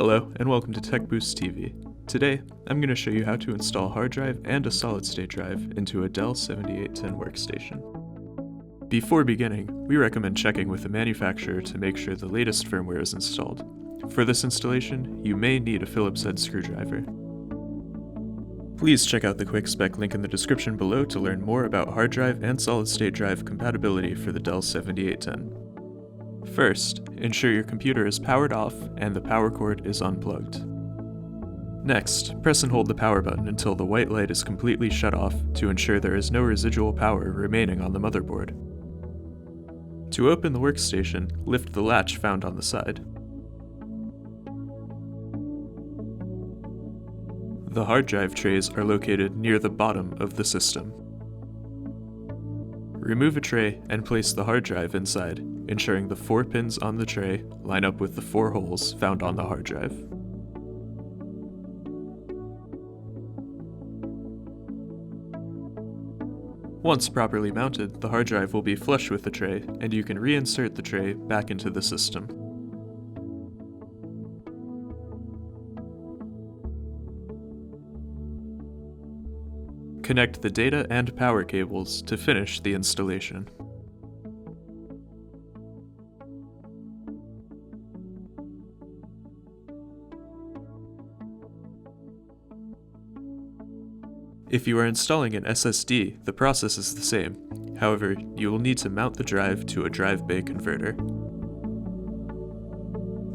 Hello, and welcome to TekBoost TV. Today, I'm going to show you how to install a hard drive and a solid-state drive into a Dell 7810 workstation. Before beginning, we recommend checking with the manufacturer to make sure the latest firmware is installed. For this installation, you may need a Phillips head screwdriver. Please check out the quick spec link in the description below to learn more about hard drive and solid-state drive compatibility for the Dell 7810. First, ensure your computer is powered off and the power cord is unplugged. Next, press and hold the power button until the white light is completely shut off to ensure there is no residual power remaining on the motherboard. To open the workstation, lift the latch found on the side. The hard drive trays are located near the bottom of the system. Remove a tray and place the hard drive inside, ensuring the 4 pins on the tray line up with the 4 holes found on the hard drive. Once properly mounted, the hard drive will be flush with the tray, and you can reinsert the tray back into the system. Connect the data and power cables to finish the installation. If you are installing an SSD, the process is the same. However, you will need to mount the drive to a drive bay converter.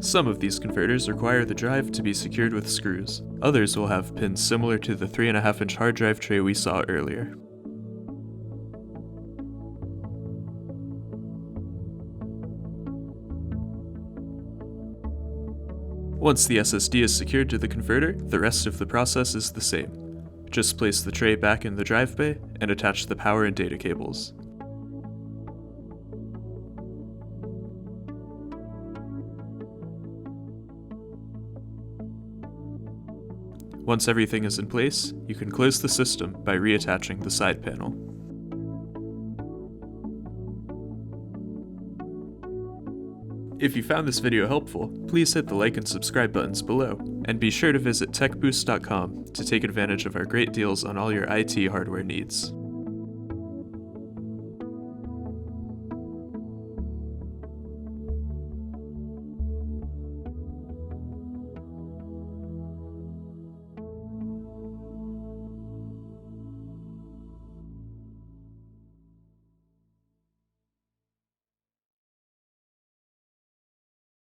Some of these converters require the drive to be secured with screws. Others will have pins similar to the 3.5-inch hard drive tray we saw earlier. Once the SSD is secured to the converter, the rest of the process is the same. Just place the tray back in the drive bay and attach the power and data cables. Once everything is in place, you can close the system by reattaching the side panel. If you found this video helpful, please hit the like and subscribe buttons below, and be sure to visit tekboost.com to take advantage of our great deals on all your IT hardware needs.